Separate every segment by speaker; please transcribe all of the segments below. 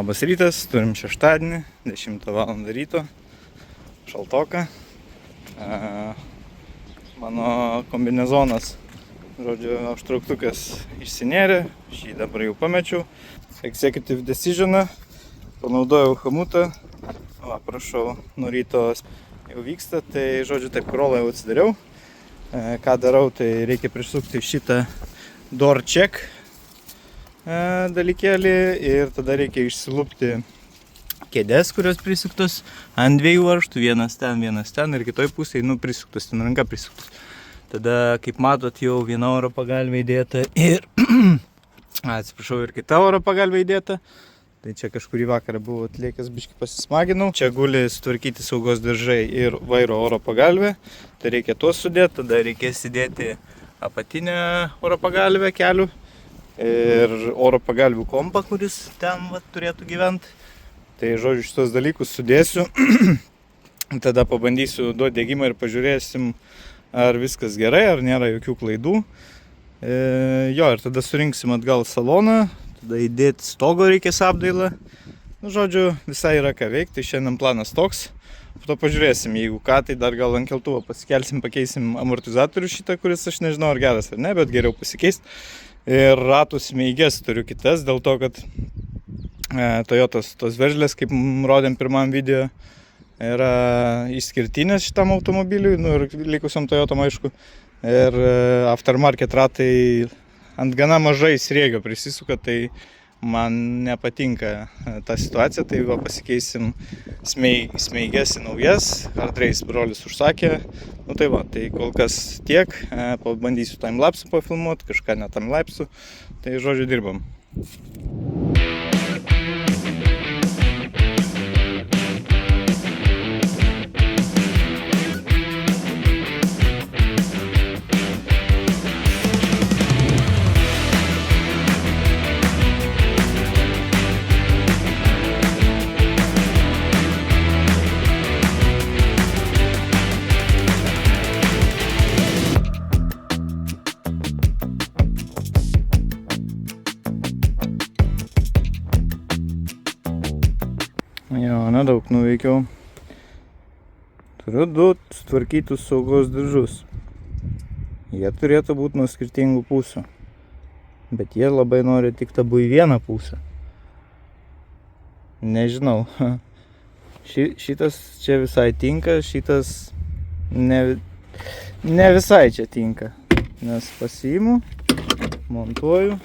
Speaker 1: Labas rytas, turim šeštadienį, 10 val. Ryto, šaltoka. Mano kombinezonas, žodžiu, užtrauktukas išsinėrė, šį dabar jau pamečiau. Executive decisioną, panaudojau chamutą, prašau, nuo ryto jau vyksta, tai žodžiu taip, krolą jau atsidariau. Ką darau, tai reikia prisukti šitą door check dalykėlį ir tada reikia išsilupti kėdės, kurios prisuktos ant dviejų varžtų, vienas ten ir kitoj pusėje, prisuktos, ten ranka prisuktos. Tada, kaip matot, jau viena oro pagalvė įdėta ir, ir kita oro pagalvė įdėta. Tai čia kažkurį vakarą buvo atliekęs, biškį pasismaginau. Čia guli sutvarkyti saugos diržai ir vairo oro pagalvė. Tai reikia tuos sudėti, tada reikės įdėti apatinę oro pagalvę kelių ir oro pagalvių kompą, kuris ten turėtų gyventi. Tai žodžiu, šitos dalykus sudėsiu, tada pabandysiu duoti degimą ir pažiūrėsim, ar viskas gerai, ar nėra jokių klaidų. Ir tada surinksim atgal saloną, tada įdėti stogo reikės apdailą. Žodžiu, visai yra ką veikti, šiandien planas toks. Po to pažiūrėsim, jeigu ką, tai dar gal ant keltuvo pasikelsim, pakeisim amortizatorių šitą, kuris aš nežinau ar geras ar ne, bet geriau pasikeisti. Ir ratų smeiges turiu kitas, dėl to, kad Toyotos tos veržlės, kaip rodėm pirmam video, yra išskirtinės šitam automobiliui, ir likusiam Toyotom aišku. Ir aftermarket ratai ant gana mažai sriegio prisisuka, tai man nepatinka ta situacija, tai pasikeisim smeiges į naujas, Hard-Race brolis užsakė. Tai kol kas tiek, pabandysiu timelapsų pafilmuoti, kažką ne timelapsų, tai žodžiu dirbam. Nedaug nuveikiau. Turiu du sutvarkytus saugos diržus. Jie turėtų būti nuo skirtingų pusių. Bet jie labai nori tik tabu į vieną pusę. Nežinau. Šitas čia visai tinka, šitas ne visai čia tinka. Nes pasiimu, montuoju.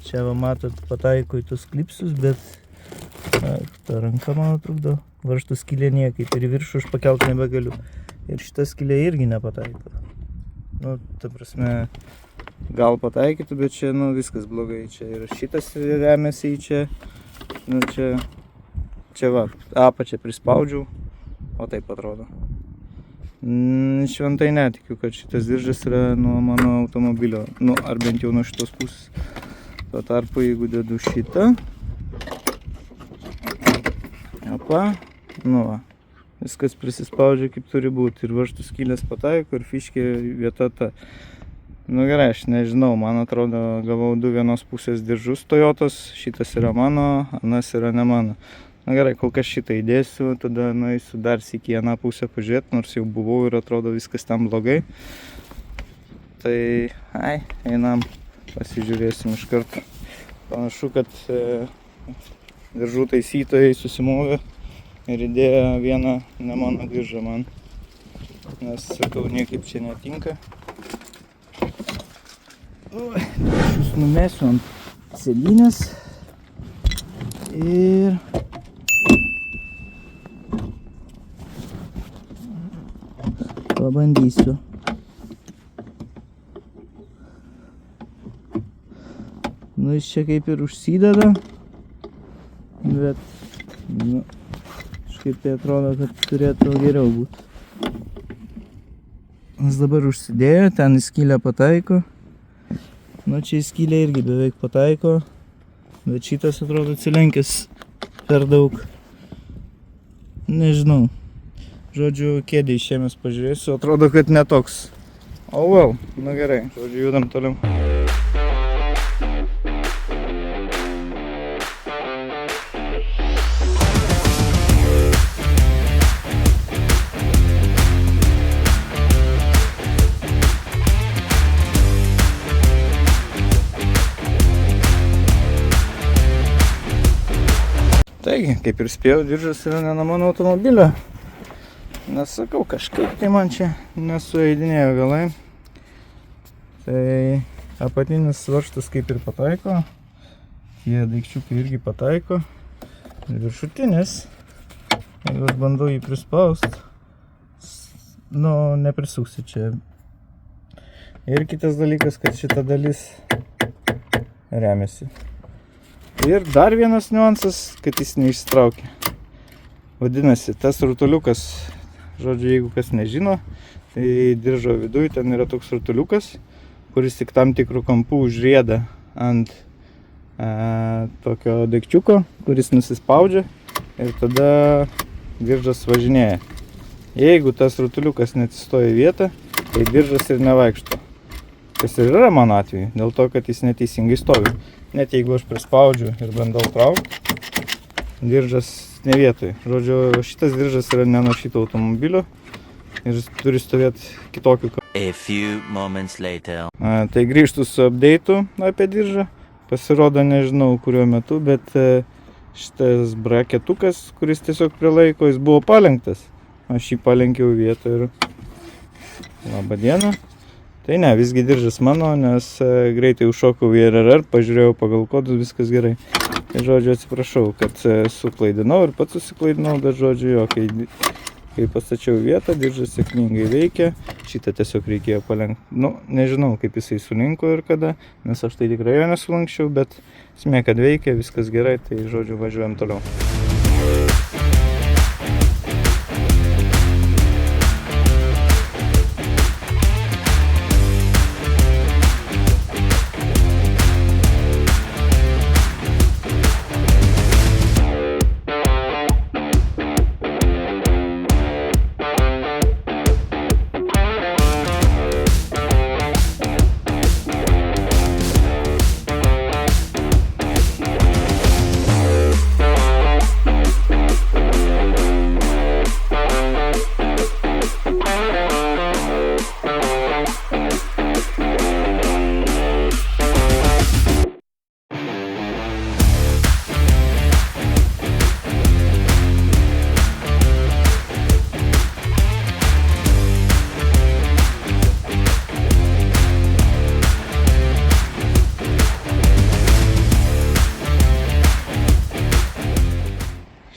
Speaker 1: Čia matot, pataiko į tus klipsus, bet ta ranka mano trukdo. Varžtų skylė niekaip ir į viršų aš pakelt nebegaliu. Ir šita skylė irgi nepataiko. Ta prasme, gal pataikytų, bet čia, viskas blogai. Čia ir šitas remiasi į čia. Čia apačią prispaudžiau, o taip atrodo. Šventai netikiu, kad šitas diržas yra nuo mano automobilio. Ar bent jau nuo šitos pusės. Tuo tarpu, jeigu dedu šitą, viskas prisispaudžia kaip turi būti ir varžtų skylės pataiko ir fiškė vieta ta. Gerai, aš nežinau, man atrodo gavau du vienos pusės diržus Toyotos, šitas yra mano, anas yra ne mano. Gerai, kol kas šitą įdėsiu, tada nueisiu dar sykį į aną pusę pažiūrėti, nors jau buvau ir atrodo viskas ten blogai. Tai, einam, pasižiūrėsim iš karto. Panašu, kad diržų taisytojai susimovė ir įdėjo vieną ne mano diržą man, nes, sakau, niekaip čia netinka. Aš jūs numesiu ant sėdynės ir pabandysiu. Jis čia kaip ir užsideda, bet, kažkaip tai atrodo, kad turėtų geriau būti. Jis dabar užsidėjo, ten į skylę pataiko. Čia į skylę irgi beveik pataiko, bet šitas atrodo atsilenkęs per daug. Nežinau. Žodžiu, kėdė išėmęs pažiūrėsiu, atrodo, kad netoks. Gerai, žodžiu, judam toliau. kaip ir spėjau, diržas yra ne nuo mano automobilio. Nesakau, kažkaip tai man čia nesueidinėjo galai. Tai apatinis varžtas kaip ir pataiko. Tie daikčiukai irgi pataiko. Ir viršutinis. Jeigu aš bandau jį prispaust, nu, neprisuksi čia. Ir kitas dalykas, kad šita dalis remiasi. Ir dar vienas niuansas, kad jis neišsitraukia. Vadinasi, tas rutuliukas, žodžiu, jeigu kas nežino, tai diržo viduj ten yra toks rutuliukas, kuris tik tam tikrų kampų užrieda ant tokio daikčiuko, kuris nusispaudžia ir tada diržas važinėja. Jeigu tas rutuliukas neatsistoja į vietą, tai diržas ir nevaikšto. Kas ir yra mano atveju, dėl to, kad jis neteisingai stovi. Net jeigu aš prispaudžiu ir bandau traukti, diržas ne vietoj. Žodžiu, šitas diržas yra ne nuo šito automobilio ir turi stovėti kitokiu kampu.
Speaker 2: A few moments later.
Speaker 1: Tai grįžtu su update'u apie diržą. Pasirodo, nežinau kuriuo metu, bet šitas braketukas, kuris tiesiog prilaiko, jis buvo palenktas. Aš jį palenkiau vietą ir labą dieną. Tai ne, visgi diržas mano, nes greitai užšokau į RRR, pažiūrėjau pagal kodus, viskas gerai. Tai žodžiu, atsiprašau, kad suklaidinau ir pats susiklaidinau, bet žodžiu, jo, kai pastačiau vietą, diržas sėkmingai veikia. Šitą tiesiog reikėjo palenkti. Nu, nežinau, kaip jisai sulinko ir kada, nes aš tai tikrai jo nesulankščiau, bet esmė, kad veikia, viskas gerai, tai žodžiu, važiuojam toliau.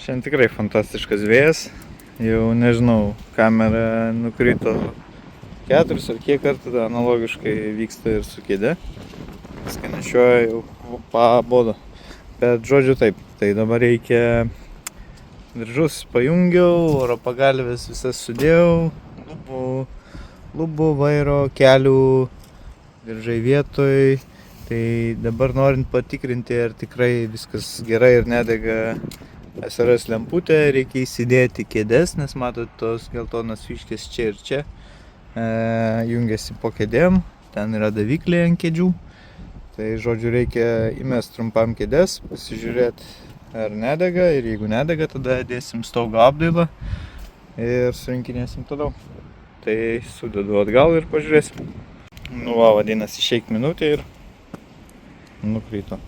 Speaker 1: Šiandien tikrai fantastiškas vėjas, jau nežinau, kamera nukrito 4 ar kiek kartų, analogiškai vyksta ir su kėde. Viską nešioja, jau pabodo. Bet žodžiu taip, tai dabar reikia diržus pajungiau, oro pagalvės visas sudėjau, lubų, vairo, kelių, diržai vietoj. Tai dabar norint patikrinti, ar tikrai viskas gerai ir nedega SRS lemputė, reikia įsidėti kėdes, nes matot tos geltonas fiškės čia ir čia. Jungiasi po kėdėm, ten yra davikliai ant kėdžių. Tai žodžiu reikia įmest trumpam kėdes, pasižiūrėti ar nedega ir jeigu nedega, tada dėsim stogo apdailą ir surinkinėsim toliau. Tai sudedu atgal ir pažiūrėsim. Nu va, vadinasi, išeik minutę ir nukrito.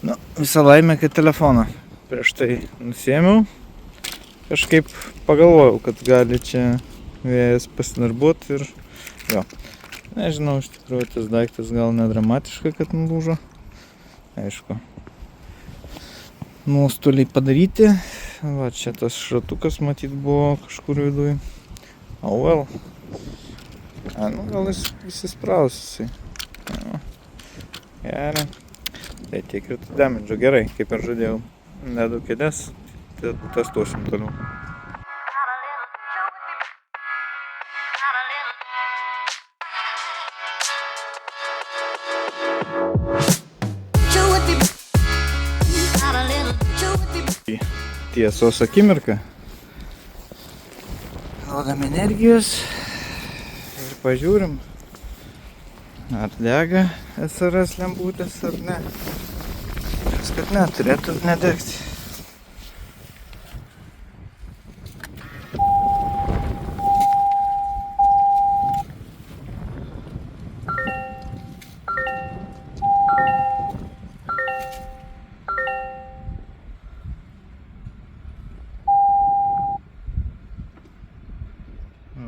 Speaker 1: Nu, visą laimę, kad telefoną prieš tai nusiėmiau. Kažkaip pagalvojau, kad gali čia vėjas pasidarbuoti ir jo. Nežinau, iš tikrųjų tas daiktas gal nedramatiška, kad nulūžo. Aišku, nuostoliai padaryti. Va, čia tas šratukas matyt buvo kažkur viduj. Oh well. Nu gal jis įsispraus jisai. Gerai. Tai tiek ir damage. Gerai, kaip ir žadėjau. Nedu kėdes, tai testuosim toliau. Tiesos akimirka. Duodam energijos ir pažiūrim, ar dega SRS lemputės ar ne. Kad ne, turėtų nedegti.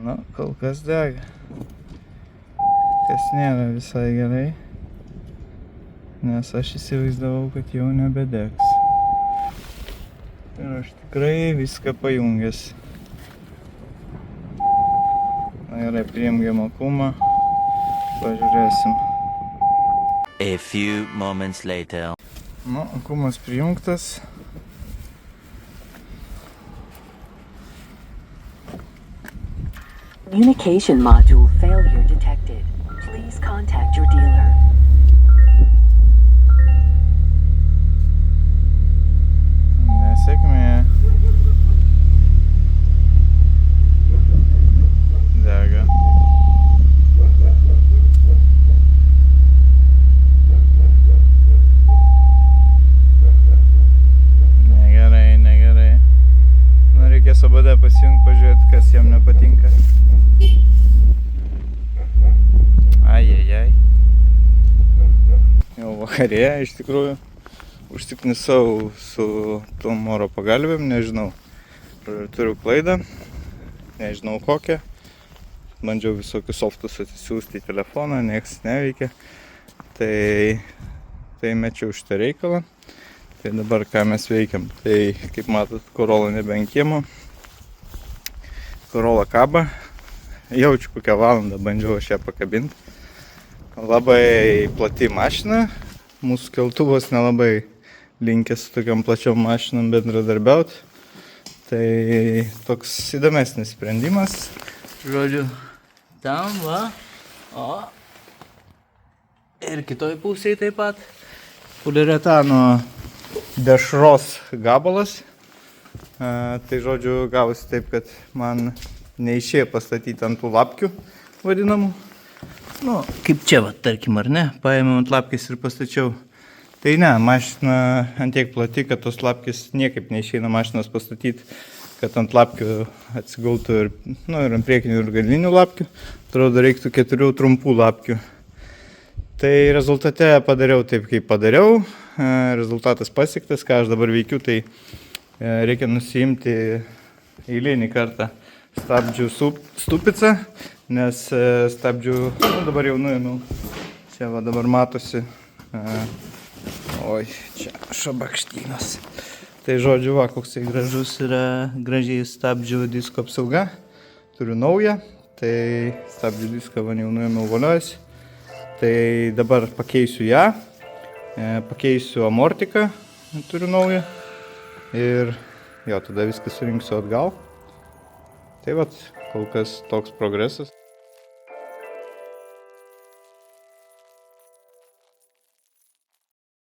Speaker 1: Nu, kol kas dega. Kas nėra visai gerai. Nes aš įsivaizdavau, kad jau nebedegs. Ir aš tikrai viską pajungęs. Na gerai, priimgiam akumą. Pažiūrėsim.
Speaker 2: A few moments later.
Speaker 1: Nu, akumas prijungtas.
Speaker 3: Communication module failure detected. Please contact your dealer.
Speaker 1: Nesėkmė. Dega. Negerai. Nu, reikės ABD pasijungt, pažiūrėti, kas jam nepatinka. Ai. Jau vakarėje, iš tikrųjų, užsiknisau su tom oro pagalvėm, nežinau. Turiu klaidą, nežinau kokią. Bandžiau visokius softus atsisiųsti į telefoną, nieks neveikia. Tai mečiau šitą reikalą. Tai dabar ką mes veikiam. Tai, kaip matot, Corolla nebe ant kiemo. Corolla kaba. Jaučiu kokią valandą bandžiau aš ją pakabinti. Labai plati mašina. Mūsų keltuvas nelabai linkęs su tokiam plačiom mašinom bendradarbiauti. Tai toks įdomesnis sprendimas. Žodžiu, tam va. O. Ir kitoj pusėje taip pat. Poliuretano dešros gabalas. Tai žodžiu, gavosi taip, kad man neišėjo pastatyti ant tų lapkių vadinamų. Nu, kaip čia, va, tarkim, ar ne, paėmiau ant lapkės ir pastačiau. Tai ne, mašina ant tiek plati, kad tos lapkės niekaip neišeina mašinos pastatyti, kad ant lapkių atsigautų ir ant priekinių ir galinių lapkių. Atrodo, reiktų 4 trumpų lapkių. Tai rezultate padariau taip, kaip padariau. Rezultatas pasiektas, ką aš dabar veikiu, tai reikia nusiimti eilinį kartą stabdžių stupicą, nes stabdžių, dabar jau nuėmiau, čia va dabar matosi, oi, čia šabakštynas. Tai žodžiu, va, koks gražus yra gražiai stabdžių disko apsauga, turiu naują, tai stabdžių diską va jau nuėmiau voliojasi, tai dabar pakeisiu ją, pakeisiu amortiką, turiu naują ir jo, tada viską surinksiu atgal. Tai vat, kol kas toks progresas.